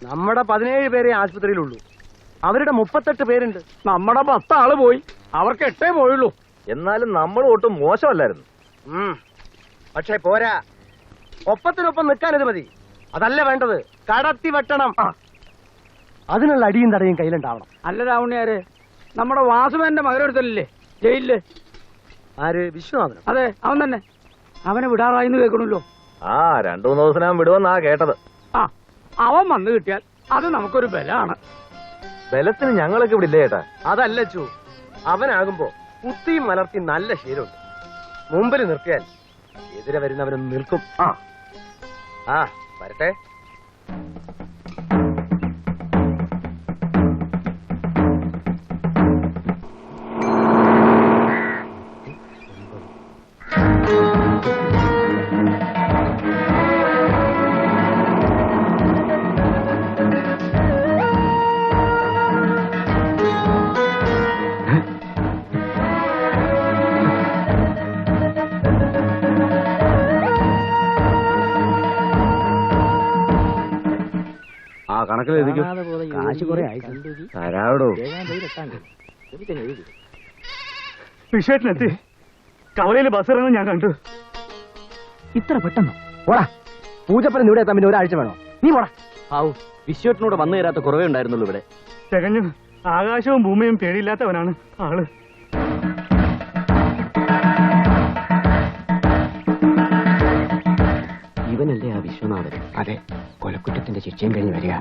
നമ്മുടെ 17 പേരെ ആശുപത്രിയിലുള്ളൂ. അവരുടെ 38 പേരുണ്ട്. നമ്മുടെ 10 ആള് പോയി, അവർക്ക് 8 പോയുള്ളൂ. എന്നാലും നമ്മൾ ഒട്ടും മോശമല്ലായിരുന്നു. പക്ഷെ പോരാ, ഒപ്പത്തിനൊപ്പം നിൽക്കാനത് മതി. അതല്ല വേണ്ടത്, കടത്തി വെട്ടണം. അതിനുള്ള അടിയും തടയും കയ്യിലുണ്ടാവണം. അല്ല രാവണിയാരെ, നമ്മുടെ വാസുവേന്റെ മകനെടുത്തല്ലേ ജയിലില്? ആര്? വിശ്വനാഥനം? അതെ, അവൻ തന്നെ. അവനെ വിടാറായിന്ന് കേൾക്കണല്ലോ. 2-3 ദിവസം വിടുവെന്നാ കേട്ടത്. അവൻ വന്നു കിട്ടിയാൽ അത് നമുക്കൊരു ബലാണ്. ബലത്തിന് ഞങ്ങളൊക്കെ ഇവിടെ ഇല്ലേ ചേട്ടാ? അതല്ല ചൂ, അവനാകുമ്പോ കുത്തിയും മലർത്തി നല്ല ശീലമുണ്ട്. മുമ്പിൽ നിർത്തിയാൽ എതിരെ വരുന്നവനും നിൽക്കും. വരട്ടെ. കാശ് കുറെ തരാടോ. വിഷയത്തിനെത്തി കവലയിൽ ബസ് ഇറങ്ങുന്നത് ഞാൻ കണ്ടു. ഇത്ര പെട്ടെന്നോ? പോടാ, പൂജപ്പനം ഇവിടെ എത്താൻ പിന്നെ ഒരാഴ്ച വേണോ? നീ പോടാ. വിശ്വട്ടിനോട് വന്നു തരാത്ത കുറവേ ഉണ്ടായിരുന്നുള്ളൂ ഇവിടെ. തികഞ്ഞു ആകാശവും ഭൂമിയും പേടിയില്ലാത്തവനാണ് ആള്. ഇവനല്ലേ ആ വിശ്വനാഥൻ? അതെ, കൊലക്കുറ്റത്തിന്റെ ശിക്ഷയും കഴിഞ്ഞ് വരിക.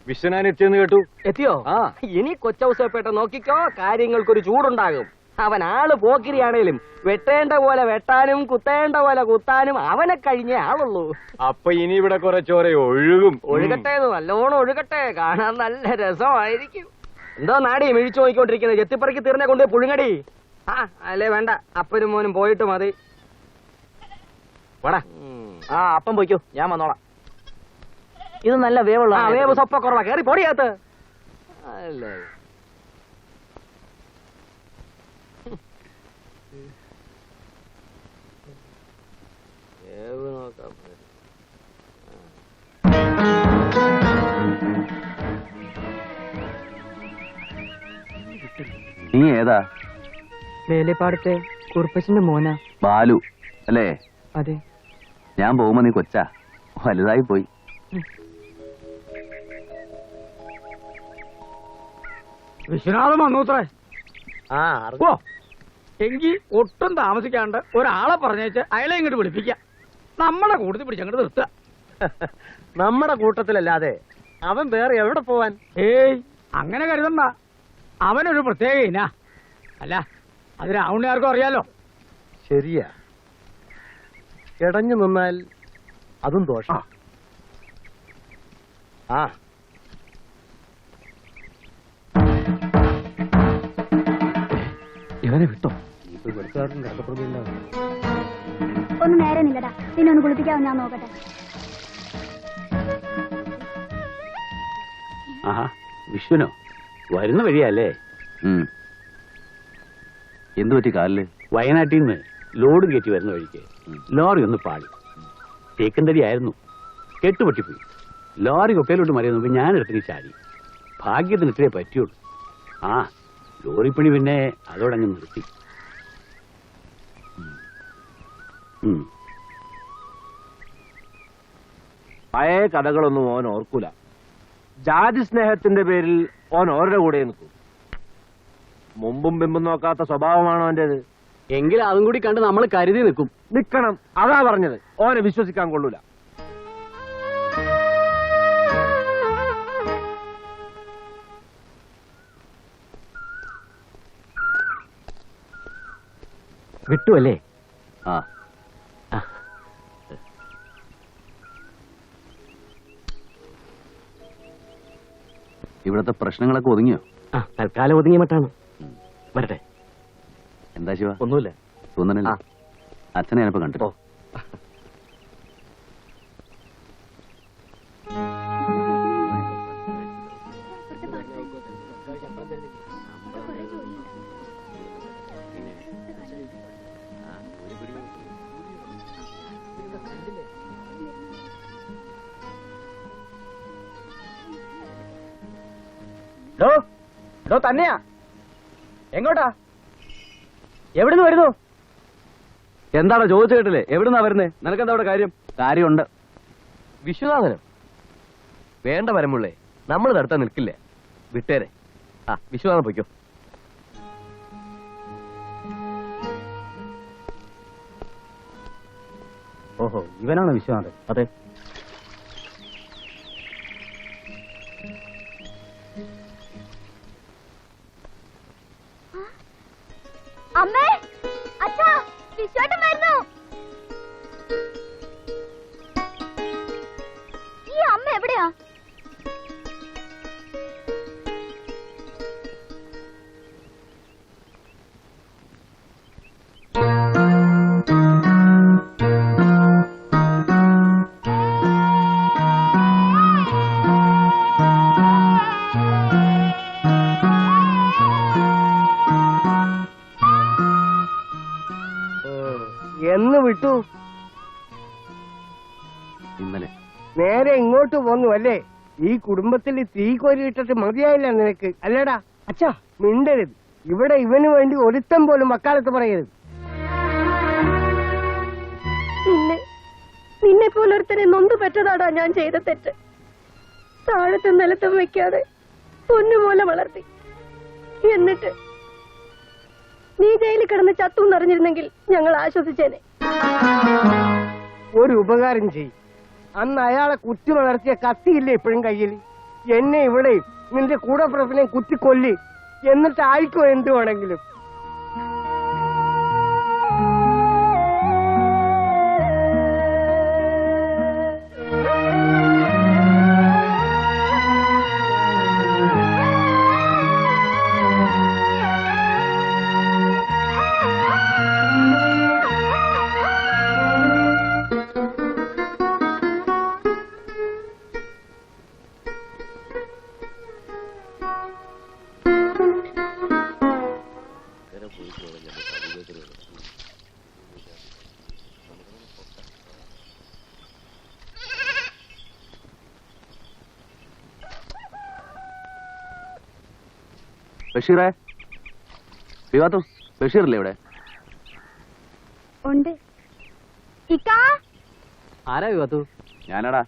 വിശ്വനാഥൻ എത്തിയെന്ന് കേട്ടു. എത്തിയോ? ഇനി കൊച്ചൗസേപ്പേട്ട നോക്കിക്കോ, കാര്യങ്ങൾക്കൊരു ചൂടുണ്ടാകും. അവൻ ആള് പോക്കിരിയാണേലും വെട്ടേണ്ട പോലെ വെട്ടാനും കുത്തേണ്ട പോലെ കുത്താനും അവനെ കഴിഞ്ഞേ ആളുള്ളൂ. അപ്പൊ ഇനി ഇവിടെ കുറെ ചോര ഒഴുകും. ഒഴുകട്ടെ, നല്ലോണം ഒഴുകട്ടെ, കാണാൻ നല്ല രസമായിരിക്കും. എന്തോ നാടി മിഴിച്ചു നോക്കിക്കൊണ്ടിരിക്കുന്നത്? ചെത്തിപ്പറക്കി തീർന്നെ കൊണ്ട് പുഴുങ്ങടി. അല്ലേ വേണ്ട, അപ്പനും മോനും പോയിട്ട് മതി. വേടാ. അപ്പം പോയിക്കോ, ഞാൻ വന്നോളാം. ഇത് നല്ല വേവുള്ള വേവ് സ്വപ്പ കുറവാ. കേറി പൊടിയകത്ത്. അല്ലേ വേവ് നോക്കാം. നീ ഏതാ? വേലപ്പാടത്തെ കുറുപ്പച്ചന്റെ മോനാ. ബാലു അല്ലേ? അതെ. ഞാൻ പോകുമ്പോ നീ കൊച്ചാ, വലുതായി പോയി. വിശ്വനാഥൻ വന്നൂത്രേ. ഓ, എങ്കിൽ ഒട്ടും താമസിക്കാണ്ട് ഒരാളെ പറഞ്ഞേച്ച് അയാളെ ഇങ്ങോട്ട് വിളിപ്പിക്കാം. നമ്മുടെ കൂട്ടത്തിൽ പിടിച്ചങ്ങോട്ട് നിർത്തുക. നമ്മുടെ കൂട്ടത്തിലല്ലാതെ അവൻ വേറെ എവിടെ പോവാൻ? ഏയ്, അങ്ങനെ കരുതണ്ട. അവനൊരു പ്രത്യേക ഇനാ. അല്ല, അത് രാവണിയാർക്കും അറിയാലോ. ശരിയാ, ഇടഞ്ഞു നിന്നാൽ അതും ദോഷം. ഇവനെ വിട്ടോ? ഒന്ന് നേരെ നില്ലടാ, പിന്നെ ഒന്ന് കുളിപ്പിക്കാവും. ഞാൻ നോക്കട്ടെ. വിശ്വനോ? വരുന്ന വഴിയല്ലേ? എന്തു പറ്റി കാലില്? വയനാട്ടിൽ നിന്ന് ലോഡ് കയറ്റി വരുന്ന വഴിക്ക് ലോറി ഒന്ന് പാടി. തേക്കന്തടി ആയിരുന്നു, കെട്ടുപൊട്ടിപ്പോയി. ലോറി കൊക്കയിലോട്ട് മറിയുന്നു. ഞാനെടുത്തിന് ചാടി. ഭാഗ്യത്തിന് ഇത്രേ പറ്റിയുള്ളൂ. ലോറിപ്പണി പിന്നെ അതോടങ്ങ് നിർത്തി. പഴയ കഥകളൊന്നും ഓൻ ഓർക്കൂല. ജാതി സ്നേഹത്തിന്റെ പേരിൽ ഓൻ ഓരുടെ കൂടെ നിൽക്കും. മുമ്പും പിമ്പും നോക്കാത്ത സ്വഭാവമാണോ അവന്റേത്? എങ്കിൽ അതും കൂടി കണ്ട് നമ്മൾ കരുതി നിൽക്കണം. അതാ പറഞ്ഞത്, ഓനെ വിശ്വസിക്കാൻ കൊള്ളൂല. വിട്ടുവല്ലേ? ഇവിടത്തെ പ്രശ്നങ്ങളൊക്കെ ഒതുങ്ങിയോ? തൽക്കാലം ഒതുങ്ങിയ മട്ടാണ്. വരട്ടെ. എന്താ ശിവ? ഒന്നുമില്ല. തോന്നണില്ല. അച്ഛനെ ഞാനിപ്പോ കണ്ടോ? തന്നെയാ. എങ്ങോട്ടാ? എവിടുന്ന് വരുന്നു? എന്താണോ ചോദിച്ചു കേട്ടില്ലേ? എവിടുന്നാ വരുന്നേ? നിനക്കെന്താ അവിടെ കാര്യം? കാര്യമുണ്ട്. വിശ്വനാഥനും വേണ്ട വരമുള്ളേ, നമ്മൾ നടത്താൻ നിൽക്കില്ല. വിട്ടേരെ. ആ, വിശ്വനാഥൻ പൊയ്ക്കോ. ഓഹോ, ഇവനാണ് വിശ്വനാഥൻ. അതെ. അമ്മേ, അച്ഛാ, വിശ്വാട്ടം വരുന്നു. ഈ അമ്മ എവിടെയാ? എന്ന് വിട്ടു? ഇന്നലെ. നേരെ ഇങ്ങോട്ട് പോന്നു അല്ലേ? ഈ കുടുംബത്തിൽ തീ കോരി ഇട്ടിട്ട് മതിയായില്ല നിനക്ക്, അല്ലേടാ? അച്ഛാ, മിണ്ടരുത്. ഇവിടെ ഇവന് വേണ്ടി ഒരുത്തം പോലും വക്കാലത്ത് പറയരുത്. നിന്നെ പോലൊരുത്തനെ നൊന്തു പറ്റതാടാ ഞാൻ ചെയ്ത തെറ്റ്. താഴത്തും നിലത്തും വെക്കാതെ പൊന്നുപോലെ വളർത്തി. എന്നിട്ട് നീ ജയിലിൽ കിടന്ന് ചത്തു എന്നറിഞ്ഞിരുന്നെങ്കിൽ ഞങ്ങൾ ആശ്വസിച്ചേനെ. ഒരു ഉപകാരം ചെയ്യും. അന്ന് അയാളെ കുത്തി വളർത്തിയ കത്തിയില്ലേ ഇപ്പോഴും കയ്യിൽ? എന്നെ ഇവിടെയും നിന്റെ കൂടപ്പിറപ്പിനെ കുത്തിക്കൊല്ലി. എന്നിട്ട് ആയിക്കോ എന്ത് വേണമെങ്കിലും. ബഷീറേ, വിവാത്തു ബഷീറല്ലേ ഇവിടെ? ഉണ്ട്. ആരാ വിവാത്തു? ഞാനാടാ.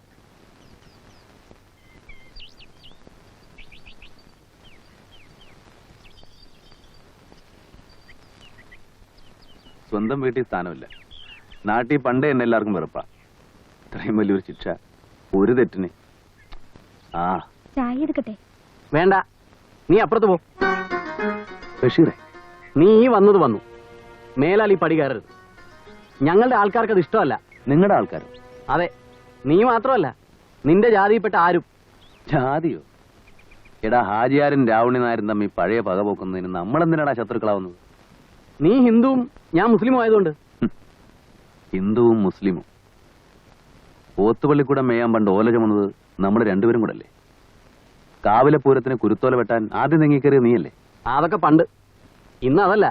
സ്വന്തം വീട്ടിൽ സ്ഥാനമില്ല. നാട്ടിൽ പണ്ടേ എന്നെ എല്ലാവർക്കും വെറുപ്പാ. ഇത്രയും വലിയൊരു ശിക്ഷ ഒരു തെറ്റിന്. ആ, ചായ എടുക്കട്ടെ? വേണ്ട, നീ അപ്പുറത്ത് പോ. ബഷീറേ, നീ ഈ വന്നത് വന്നു. മേലാൽ ഈ പടി കയറരുത്. ഞങ്ങളുടെ ആൾക്കാർക്ക് അത് ഇഷ്ടമല്ല. നിങ്ങളുടെ ആൾക്കാരോ? അതെ, നീ മാത്രമല്ല, നിന്റെ ജാതിയിൽപ്പെട്ട ആരും. ജാതിയോ? എടാ, ഹാജിയാരും രാവണി നായരും തമ്മിൽ പഴയ പക പോക്കുന്നതിന് നമ്മളെന്തിനാടാ ശത്രുക്കളാവുന്നത്? നീ ഹിന്ദുവും ഞാൻ മുസ്ലിമും ആയതുകൊണ്ട്. ഹിന്ദുവും മുസ്ലിമും പോത്തുപള്ളിക്കൂടെ മേയാൻ പണ്ട് ഓല ചുമന്നത് നമ്മൾ രണ്ടുപേരും കൂടെ അല്ലേ? കാവിലെ പൂരത്തിന് കുരുത്തോല വെട്ടാൻ ആദ്യം നീങ്ങിക്കേറിയ നീയല്ലേ? അതൊക്കെ പണ്ട്. ഇന്ന് അതല്ല.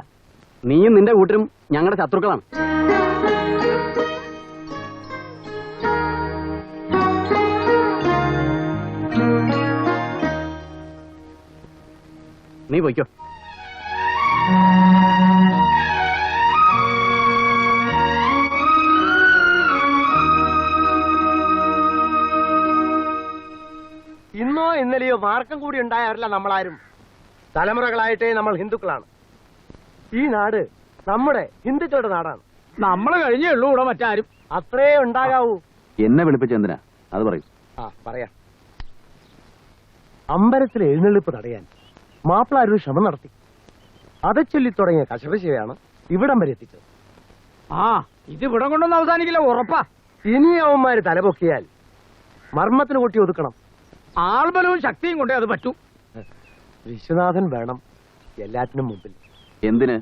നീയും നിന്റെ കൂട്ടരും ഞങ്ങളുടെ ശത്രുക്കളാണ്. നീ പോയിക്കോ. ഇന്നോ ഇന്നലെയോ മാർക്കം കൂടി ഉണ്ടായവരല്ല നമ്മളാരും. തലമുറകളായിട്ടേ നമ്മൾ ഹിന്ദുക്കളാണ്. ഈ നാട് നമ്മുടെ ഹിന്ദുക്കളുടെ നാടാണ്. നമ്മൾ കഴിഞ്ഞേ ഉള്ളൂ ഇവിടെ മറ്റാരും. അത്രേ ഉണ്ടാകാവൂ. എന്നെ വിളിപ്പിച്ച എന്തിനാ? അത് പറയും. ആ, പറയാം. അമ്പലത്തിലെ എഴുന്നള്ളിപ്പ് തടയാൻ മാപ്പിളാരൊരു ശ്രമം നടത്തി. அதை ചൊല്ലി തുടങ്ങിയ കശപശയാണ് ഇവിടം വരെ എത്തിച്ചത്. ആ, ഇത് ഇവിടെ കൊണ്ടൊന്നും അവസാനിക്കില്ല, ഉറപ്പാ. ഇനി അവന്മാര് തലപൊക്കിയാൽ മർമ്മത്തിന് കൂട്ടി ഒതുക്കണം. ആൾബലവും ശക്തിയും കൊണ്ടേ അത് പറ്റൂ. വിശ്വനാഥൻ വേണം എല്ലാറ്റിനും മുമ്പിൽ. എന്തിന്?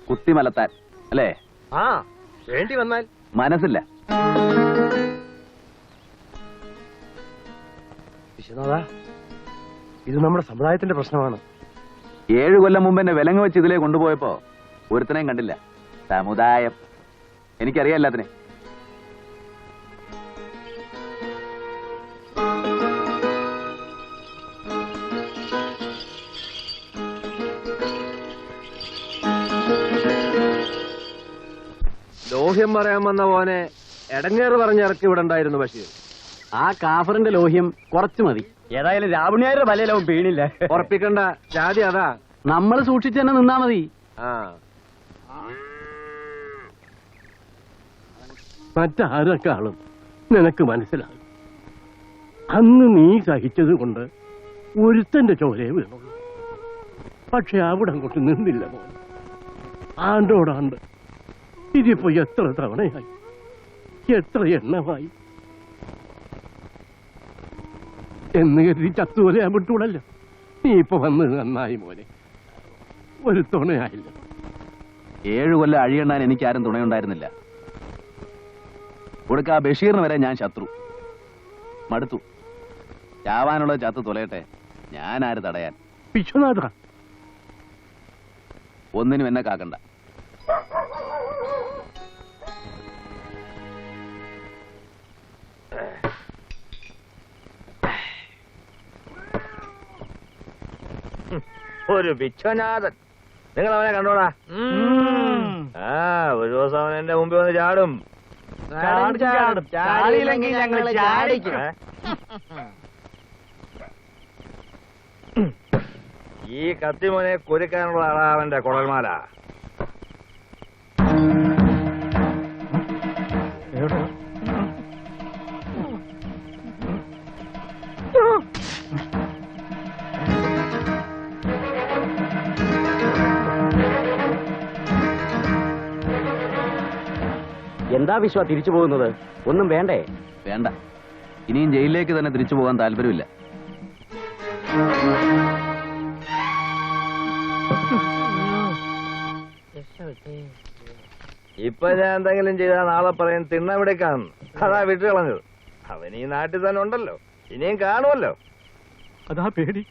കുത്തിമലത്താൻ അല്ലേ? ആ, വേണ്ടി വന്നാൽ. മനസ്സില്ല. വിശ്വനാഥ, ഇത് നമ്മുടെ സമുദായത്തിന്റെ പ്രശ്നമാണ്. 7 കൊല്ലം മുമ്പ് എന്നെ വിലങ്ങ് വെച്ച് ഇതിലേ കൊണ്ടുപോയപ്പോ ഒരുത്തനെയും കണ്ടില്ല. സമുദായം എനിക്കറിയാം എല്ലാത്തിനെ. ലോഹ്യം പറയാൻ വന്ന മോനെ എടങ്ങേറ് പറഞ്ഞിറക്കി ഇവിടെ ഉണ്ടായിരുന്നു ബഷീർ. ആ കാഫറിന്റെ ലോഹ്യം കുറച്ച് മതി. ഏതായാലും രാവണിയാരുടെ വലയിലാവും വീണില്ല. ഉറപ്പിക്കണ്ട, ജാതി അതാ. നമ്മൾ സൂക്ഷിച്ചു തന്നെ നിന്നാ മതി. ആ മറ്റാരെക്കാളും നിനക്ക് മനസ്സിലാകും. അന്ന് നീ സഹിച്ചത് കൊണ്ട് ഒരുത്തന്റെ ചോരയെ വീണുള്ളൂ. പക്ഷെ അവിടെ അങ്ങോട്ട് നിന്നില്ല മോൻ. ആണ്ടോടാണ്ട് ഇതിപ്പോ എത്ര തവണയായി, എത്ര എണ്ണമായി എന്ന് കരുതി ചത്തുപോലെയാൻ വിട്ടൂടല്ലോ. നീ ഇപ്പൊ വന്ന് നന്നായി മോനെ. ഒരു തുണയായില്ല. 7 കൊല്ലം അഴിയണ്ണാൻ എനിക്കാരും തുണയുണ്ടായിരുന്നില്ല. കൊടുക്ക ആ ബഷീറിന് വരെ ഞാൻ ശത്രു. മടുത്തു. ചാവാനുള്ള ചത്ത് തുലയട്ടെ, ഞാനാര് തടയാൻ? വിശ്വനാഥ, ഒന്നിനും എന്നെ കാക്കണ്ട. ഒരു വിശ്വനാഥൻ. നിങ്ങൾ അവനെ കണ്ടോടാ? ആ, ഒരു ദിവസം അവൻ എന്റെ മുമ്പിൽ വന്ന് ചാടും. ചാടിയില്ലെങ്കിൽ ഞങ്ങൾ ചാടിക്കും. ഈ കത്തിമോനെ കുരുക്കാനുള്ള ആളാ അവന്റെ കുടൽമാല. എന്താ വിശ്വ തിരിച്ചു പോകുന്നത്? ഒന്നും വേണ്ടേ? വേണ്ട, ഇനിയും ജയിലിലേക്ക് തന്നെ തിരിച്ചു പോകാൻ താല്പര്യമില്ല. ഇപ്പൊ ഞാൻ എന്തെങ്കിലും ചെയ്താൽ നാളെ പറയും തിണ്ണമെടുക്കാന്ന്. അതാ വിട്ടു കളഞ്ഞത്. അവൻ ഈ നാട്ടിൽ തന്നെ ഉണ്ടല്ലോ, ഇനിയും കാണുമല്ലോ. അതാ പേടി.